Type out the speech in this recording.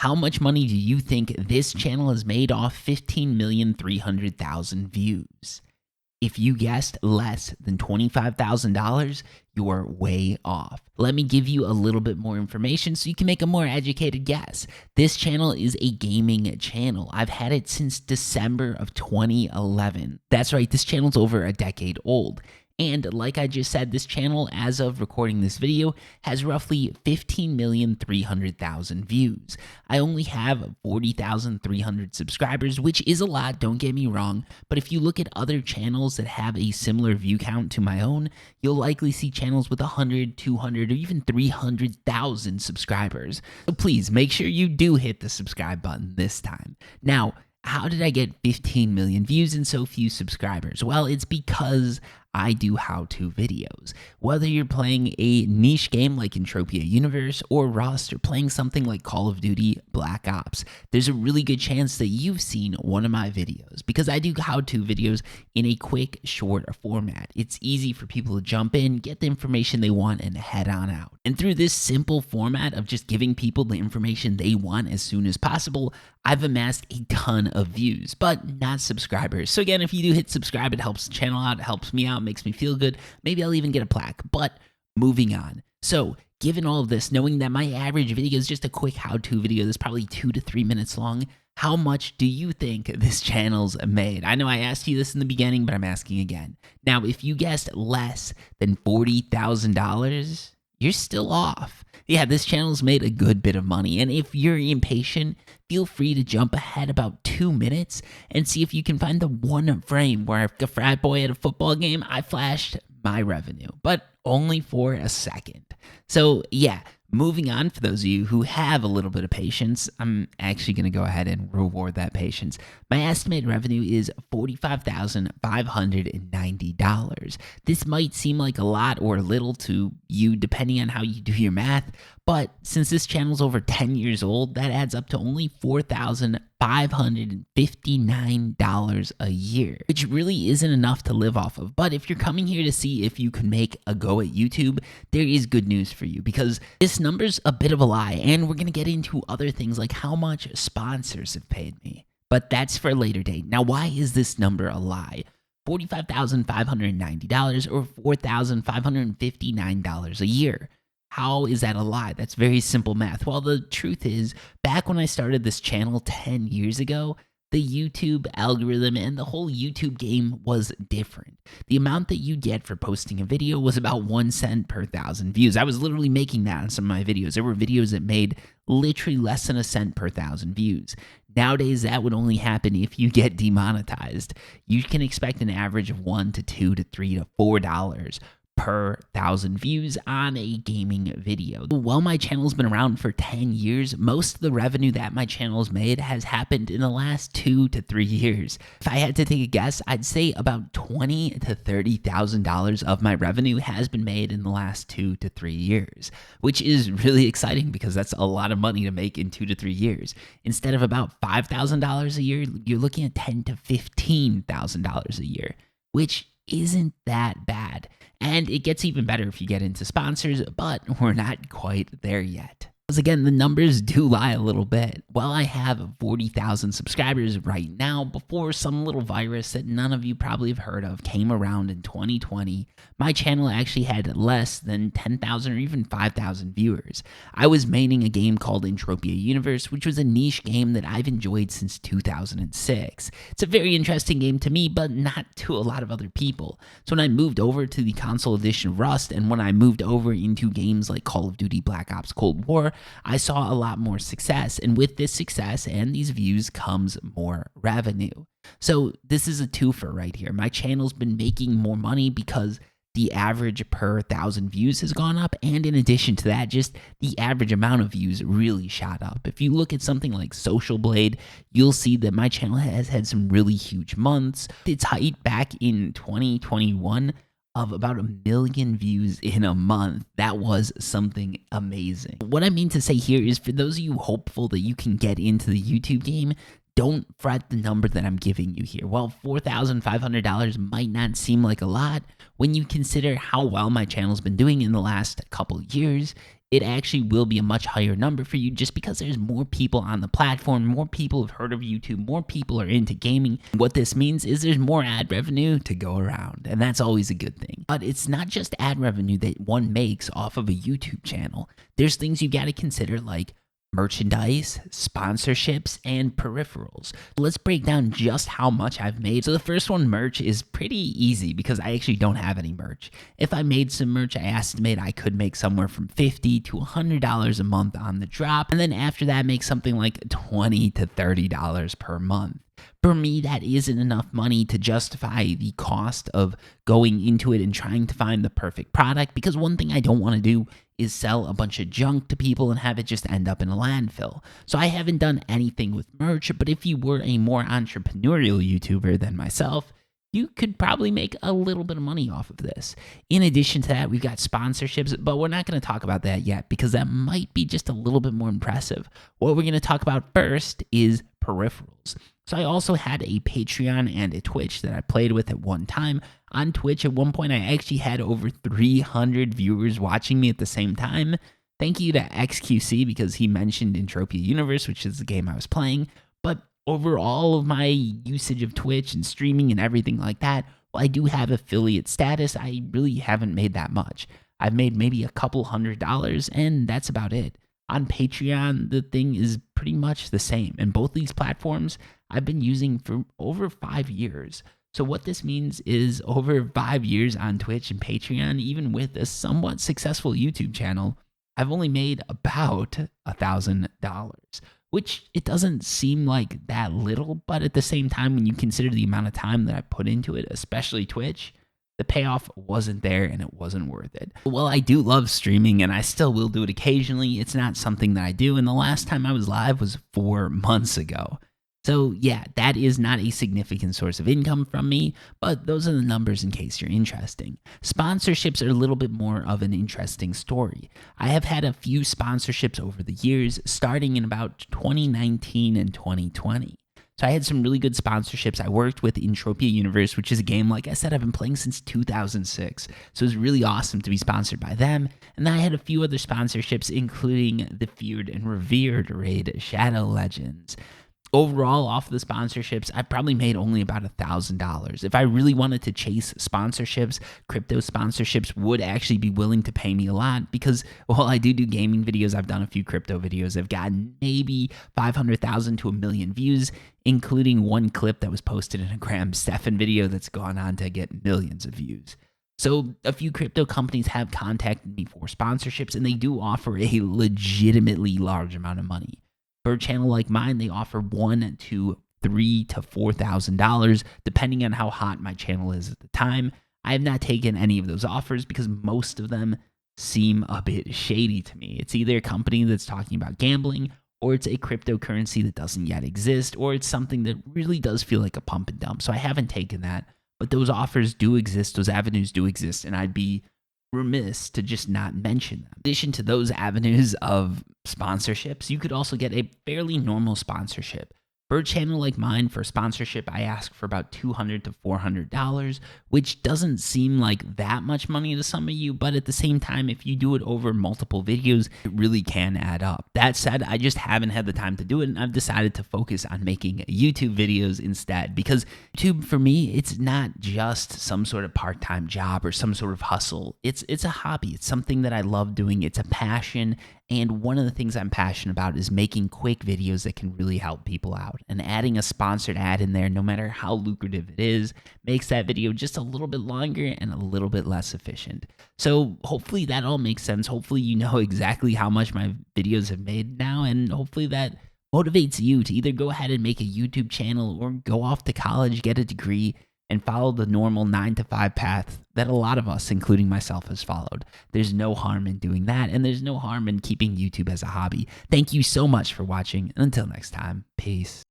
How much money do you think this channel has made off 15,300,000 views? If you guessed less than $25,000, you are way off. Let me give you a little bit more information so you can make a more educated guess. This channel is a gaming channel. I've had it since December of 2011. That's right, this channel's over a decade old. And like I just said, this channel, as of recording this video, has roughly 15,300,000 views. I only have 40,300 subscribers, which is a lot, don't get me wrong. But if you look at other channels that have a similar view count to my own, you'll likely see channels with 100, 200, or even 300,000 subscribers. So please make sure you do hit the subscribe button this time. Now, how did I get 15 million views and so few subscribers? Well, it's because I do how-to videos. Whether you're playing a niche game like Entropia Universe or Rust, or playing something like Call of Duty Black Ops, there's a really good chance that you've seen one of my videos because I do how-to videos in a quick, short format. It's easy for people to jump in, get the information they want, and head on out. And through this simple format of just giving people the information they want as soon as possible, I've amassed a ton of views, but not subscribers. So again, if you do hit subscribe, it helps the channel out, it helps me out, makes me feel good. Maybe I'll even get a plaque, but moving on. So given all of this, knowing that my average video is just a quick how-to video that's probably 2 to 3 minutes long, how much do you think this channel's made? I know I asked you this in the beginning, but I'm asking again. Now, if you guessed less than $40,000, you're still off. Yeah, this channel's made a good bit of money, and if you're impatient, feel free to jump ahead about 2 minutes and see if you can find the one frame where, like a frat boy at a football game, I flashed my revenue, but only for a second. So yeah, moving on, for those of you who have a little bit of patience, I'm actually going to go ahead and reward that patience. My estimated revenue is $45,590. This might seem like a lot or little to you depending on how you do your math, but since this channel's over 10 years old, that adds up to only $4,559 a year, which really isn't enough to live off of. But if you're coming here to see if you can make a go at YouTube, there is good news for you because this number's a bit of a lie, and we're going to get into other things like how much sponsors have paid me. But that's for a later date. Now, why is this number a lie? $45,590 or $4,559 a year. How is that a lie? That's very simple math. Well, the truth is, back when I started this channel 10 years ago, the YouTube algorithm and the whole YouTube game was different. The amount that you get for posting a video was about 1 cent per 1,000 views. I was literally making that on some of my videos. There were videos that made literally less than a cent per 1,000 views. Nowadays, that would only happen if you get demonetized. You can expect an average of $1 to $2 to $3 to $4 per 1,000 views on a gaming video. While my channel's been around for 10 years, most of the revenue that my channel's made has happened in the last 2 to 3 years. If I had to take a guess, I'd say about $20,000 to $30,000 of my revenue has been made in the last 2 to 3 years, which is really exciting because that's a lot of money to make in 2 to 3 years. Instead of about $5,000 a year, you're looking at $10,000 to $15,000 a year, which isn't that bad. And it gets even better if you get into sponsors, but we're not quite there yet. Because again, the numbers do lie a little bit. While I have 40,000 subscribers right now, before some little virus that none of you probably have heard of came around in 2020, my channel actually had less than 10,000 or even 5,000 viewers. I was maining a game called Entropia Universe, which was a niche game that I've enjoyed since 2006. It's a very interesting game to me, but not to a lot of other people. So when I moved over to the console edition of Rust, and when I moved over into games like Call of Duty Black Ops Cold War, I saw a lot more success, and with this success and these views comes more revenue. So this is a twofer right here. My channel's been making more money because the average per 1,000 views has gone up, and in addition to that, just the average amount of views really shot up. If you look at something like Social Blade, you'll see that my channel has had some really huge months. Its height back in 2021 of about 1 million views in a month. That was something amazing. What I mean to say here is, for those of you hopeful that you can get into the YouTube game, don't fret the number that I'm giving you here. While $4,500 might not seem like a lot, when you consider how well my channel's been doing in the last couple years, it actually will be a much higher number for you just because there's more people on the platform, more people have heard of YouTube, more people are into gaming. What this means is there's more ad revenue to go around, and that's always a good thing. But it's not just ad revenue that one makes off of a YouTube channel. There's things you got to consider like merchandise, sponsorships, and peripherals. Let's break down just how much I've made. So the first one, merch, is pretty easy because I actually don't have any merch. If I made some merch, I estimate I could make somewhere from $50 to $100 a month on the drop, and then after that make something like $20 to $30 per month. For me, that isn't enough money to justify the cost of going into it and trying to find the perfect product, because one thing I don't want to do is sell a bunch of junk to people and have it just end up in a landfill. So I haven't done anything with merch, but if you were a more entrepreneurial YouTuber than myself, you could probably make a little bit of money off of this. In addition to that, we've got sponsorships, but we're not going to talk about that yet because that might be just a little bit more impressive. What we're going to talk about first is peripherals. So I also had a Patreon and a Twitch that I played with at one time. On Twitch, at one point, I actually had over 300 viewers watching me at the same time. Thank you to XQC because he mentioned Entropia Universe, which is the game I was playing. But over all of my usage of Twitch and streaming and everything like that, while I do have affiliate status, I really haven't made that much. I've made maybe a couple $100, and that's about it. On Patreon, the thing is pretty much the same. And both these platforms I've been using for over 5 years. So what this means is over 5 years on Twitch and Patreon, even with a somewhat successful YouTube channel, I've only made about $1,000, which it doesn't seem like that little, but at the same time, when you consider the amount of time that I put into it, especially Twitch, the payoff wasn't there and it wasn't worth it. Well, I do love streaming and I still will do it occasionally. It's not something that I do, and the last time I was live was 4 months ago. So yeah, that is not a significant source of income from me, but those are the numbers in case you're interested. Sponsorships are a little bit more of an interesting story. I have had a few sponsorships over the years, starting in about 2019 and 2020. So I had some really good sponsorships. I worked with Entropia Universe, which is a game, like I said, I've been playing since 2006. So it was really awesome to be sponsored by them. And then I had a few other sponsorships, including the feared and revered raid Shadow Legends. Overall, off the sponsorships, I probably made only about $1,000. If I really wanted to chase sponsorships, crypto sponsorships would actually be willing to pay me a lot because while I do gaming videos, I've done a few crypto videos. I've gotten maybe 500,000 to 1 million views, including one clip that was posted in a Graham Stephan video that's gone on to get millions of views. So a few crypto companies have contacted me for sponsorships, and they do offer a legitimately large amount of money. For a channel like mine, they offer $1,000 to $3,000 to $4,000, depending on how hot my channel is at the time. I have not taken any of those offers because most of them seem a bit shady to me. It's either a company that's talking about gambling, or it's a cryptocurrency that doesn't yet exist, or it's something that really does feel like a pump and dump. So I haven't taken that, but those offers do exist, those avenues do exist, and I'd be remiss to just not mention them. In addition to those avenues of sponsorships, you could also get a fairly normal sponsorship. For a channel like mine, for sponsorship, I ask for about $200 to $400, which doesn't seem like that much money to some of you, but at the same time, if you do it over multiple videos, it really can add up. That said, I just haven't had the time to do it, and I've decided to focus on making YouTube videos instead, because YouTube, for me, it's not just some sort of part-time job or some sort of hustle. It's a hobby. It's something that I love doing. It's a passion. And one of the things I'm passionate about is making quick videos that can really help people out. And adding a sponsored ad in there, no matter how lucrative it is, makes that video just a little bit longer and a little bit less efficient. So hopefully that all makes sense. Hopefully you know exactly how much my videos have made now, and hopefully that motivates you to either go ahead and make a YouTube channel or go off to college, get a degree, and follow the normal 9-to-5 path that a lot of us, including myself, has followed. There's no harm in doing that, and there's no harm in keeping YouTube as a hobby. Thank you so much for watching, and until next time, peace.